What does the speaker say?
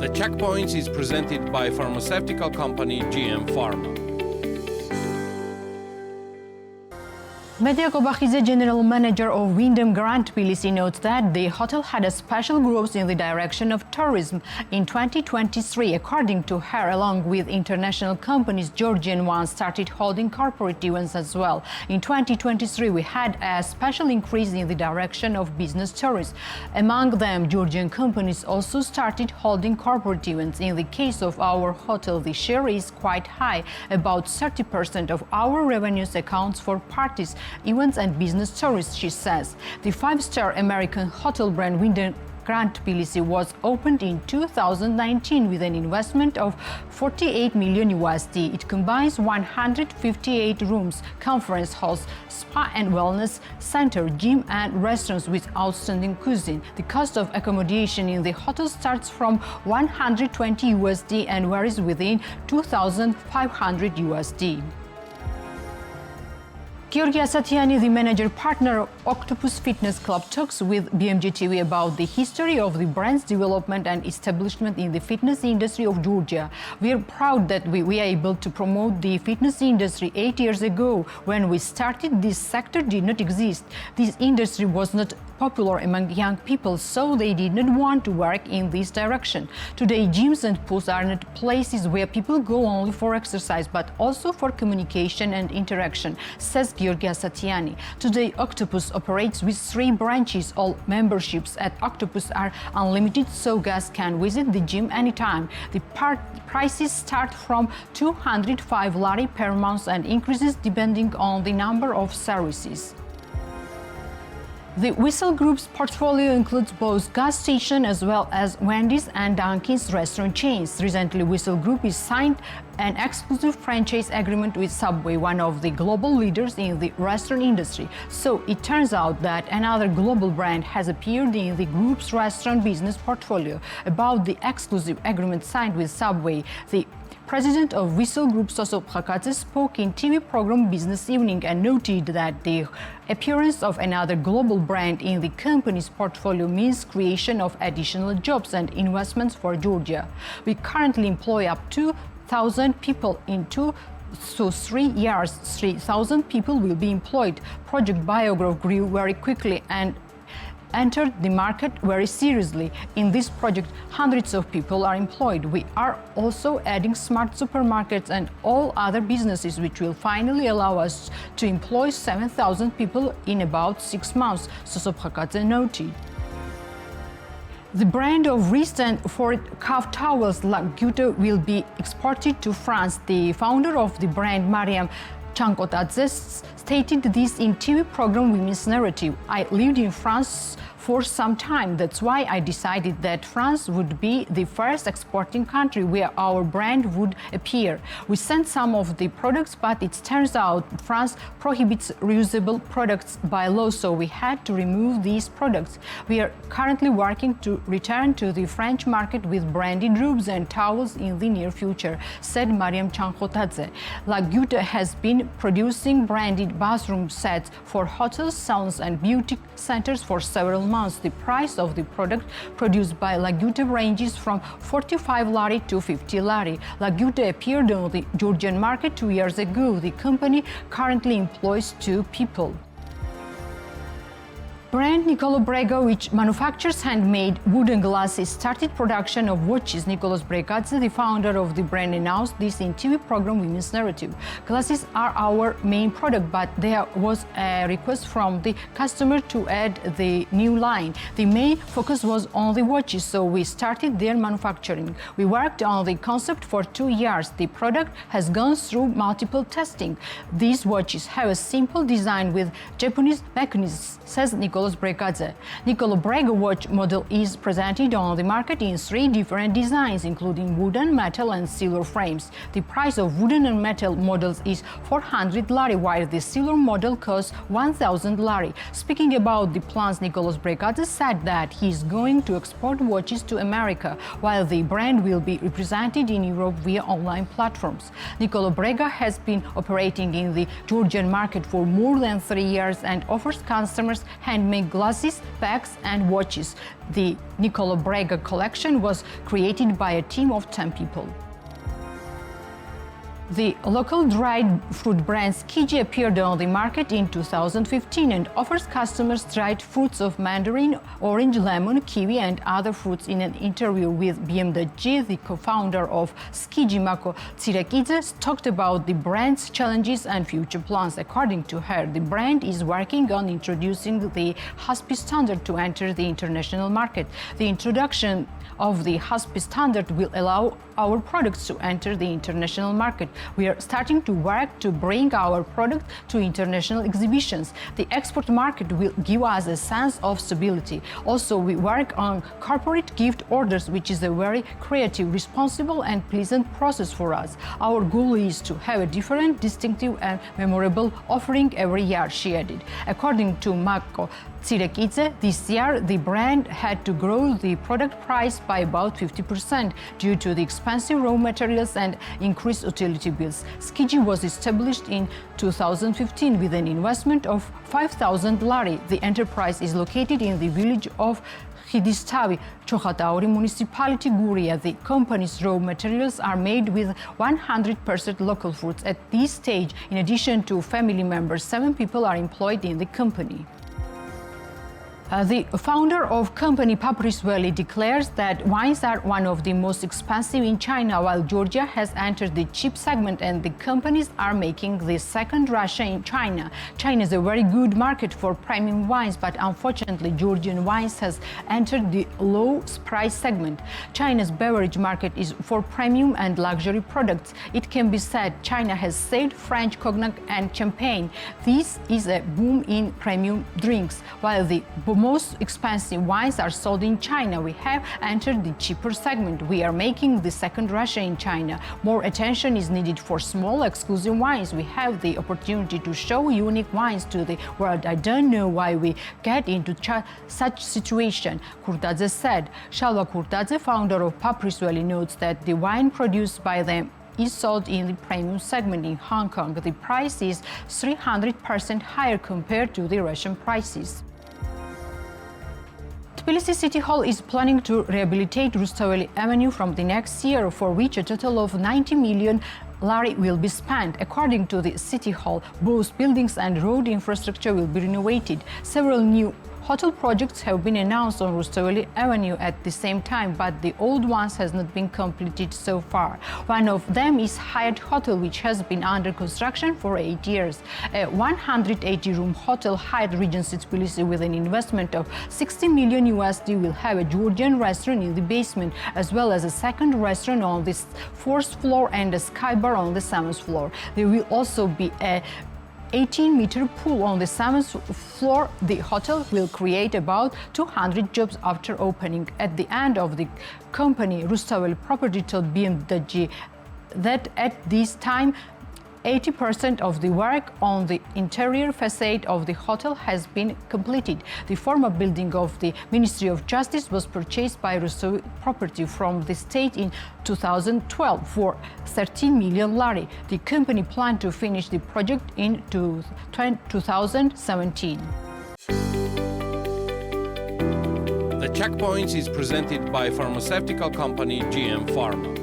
The Checkpoints is presented by pharmaceutical company GM Pharma. Medya Kobakhidze, general manager of Wyndham Grand Tbilisi, notes that the hotel had a special growth in the direction of tourism in 2023. According to her, along with international companies, Georgian ones started holding corporate events as well. In 2023, we had a special increase in the direction of business tourism. Among them, Georgian companies also started holding corporate events. In the case of our hotel, the share is quite high. About 30% of our revenues accounts for parties, events and business tourists, she says. The five-star American hotel brand Wyndham Grand Tbilisi was opened in 2019 with an investment of $48 million USD. It combines 158 rooms, conference halls, spa and wellness center, gym and restaurants with outstanding cuisine. The cost of accommodation in the hotel starts from 120 USD and varies within 2,500 USD. Georgian Satiani, the manager partner of Oktopus Fitness Club, talks with BMG TV about the history of the brand's development and establishment in the fitness industry of Georgia. We are proud that we are able to promote the fitness industry 8 years ago. When we started, this sector did not exist. This industry was not popular among young people, so they did not want to work in this direction. Today, gyms and pools are not places where people go only for exercise, but also for communication and interaction, says Georgian Satiani. Today, Oktopus operates with 3 branches. All memberships at Oktopus are unlimited, so guests can visit the gym anytime. The prices start from 205 lari per month and increases depending on the number of services. The Wissol Group's portfolio includes both gas stations as well as Wendy's and Dunkin's restaurant chains. Recently, Wissol Group has signed an exclusive franchise agreement with Subway, one of the global leaders in the restaurant industry. So it turns out that another global brand has appeared in the group's restaurant business portfolio. About the exclusive agreement signed with Subway, the President of Wissol Group, Facade, spoke in TV program Business Evening and noted that the appearance of another global brand in the company's portfolio means creation of additional jobs and investments for Georgia. We currently employ up to 1,000 people in 3 years, 3,000 people will be employed. Project Biograph grew very quickly and entered the market very seriously. In this project, hundreds of people are employed. We are also adding smart supermarkets and all other businesses, which will finally allow us to employ 7,000 people in about 6 months, Sosobhakadze noted. The brand of wrist and forehead cuff towels goutte will be exported to France. The founder of the brand, Mariam Chankotadze, stated this in TV program Women's Narrative. I lived in France for some time. That's why I decided that France would be the first exporting country where our brand would appear. We sent some of the products, but it turns out France prohibits reusable products by law, so we had to remove these products. We are currently working to return to the French market with branded robes and towels in the near future, said Mariam Chankotadze. La Goutte has been producing branded bathroom sets for hotels, salons and beauty centers for several months. The price of the product produced by La Goutte ranges from 45 lari to 50 lari. La Goutte appeared on the Georgian market 2 years ago. The company currently employs 2 people. Brand Nikolo Brega, which manufactures handmade wooden glasses, started production of watches. Nikolo Brega, the founder of the brand, announced this in TV program Women's Narrative. Glasses are our main product, but there was a request from the customer to add the new line. The main focus was on the watches, so we started their manufacturing. We worked on the concept for 2 years. The product has gone through multiple testing. These watches have a simple design with Japanese mechanisms, says Nikolo Brega. Nikolo Brega watch model is presented on the market in 3 different designs, including wooden, metal and silver frames. The price of wooden and metal models is 400 lari, while the silver model costs 1,000 lari. Speaking about the plans, Nikolo Brega said that he is going to export watches to America, while the brand will be represented in Europe via online platforms. Nikolo Brega has been operating in the Georgian market for more than 3 years and offers customers handmade make glasses, bags and watches. The Nikolo Brega collection was created by a team of 10 people. The local dried fruit brand Skiji appeared on the market in 2015 and offers customers dried fruits of mandarin, orange, lemon, kiwi and other fruits. In an interview with BMWG, the co-founder of Skiji, Mako Tsirekidze, talked about the brand's challenges and future plans. According to her, the brand is working on introducing the HYATT standard to enter the international market. The introduction of the HYATT standard will allow our products to enter the international market. We are starting to work to bring our product to international exhibitions. The export market will give us a sense of stability. Also, we work on corporate gift orders, which is a very creative, responsible and pleasant process for us. Our goal is to have a different, distinctive and memorable offering every year, she added. According to Mako Tsirekidze, this year the brand had to grow the product price by about 50% due to the expensive raw materials and increased utility bills. Skiji was established in 2015 with an investment of 5,000 lari. The enterprise is located in the village of Hidistavi, Chokatauri municipality, Guria. The company's raw materials are made with 100% local fruits. At this stage, in addition to family members, 7 people are employed in the company. The founder of company Papris declares that wines are one of the most expensive in China, while Georgia has entered the cheap segment and the companies are making the second Russia in China. China is a very good market for premium wines, but unfortunately Georgian wines has entered the low price segment. China's beverage market is for premium and luxury products. It can be said China has saved French cognac and champagne. This is a boom in premium drinks, while the most expensive wines are sold in China. We have entered the cheaper segment. We are making the second Russia in China. More attention is needed for small, exclusive wines. We have the opportunity to show unique wines to the world. I don't know why we get into such situation, Kurtadze said. Shalva Kurtadze, founder of Papris, notes that the wine produced by them is sold in the premium segment in Hong Kong. The price is 300% higher compared to the Russian prices. Tbilisi City Hall is planning to rehabilitate Rustaveli Avenue from the next year, for which a total of 90 million lari will be spent. According to the City Hall, both buildings and road infrastructure will be renovated. Several new hotel projects have been announced on Rustaveli Avenue at the same time, but the old ones has not been completed so far. One of them is HYATT Hotel, which has been under construction for 8 years. A 180-room hotel, HYATT Regency Tbilisi, with an investment of $60 million USD, will have a Georgian restaurant in the basement, as well as a second restaurant on the 4th floor and a sky bar on the 7th floor. There will also be a 18-meter pool on the 7th floor. The hotel will create about 200 jobs after opening. At the end of the company, Rustaveli Property told BMWG that at this time, 80% of the work on the interior facade of the hotel has been completed. The former building of the Ministry of Justice was purchased by Rustaveli Property from the state in 2012 for 13 million lari. The company planned to finish the project in 2017. The Checkpoints is presented by pharmaceutical company GM Pharma.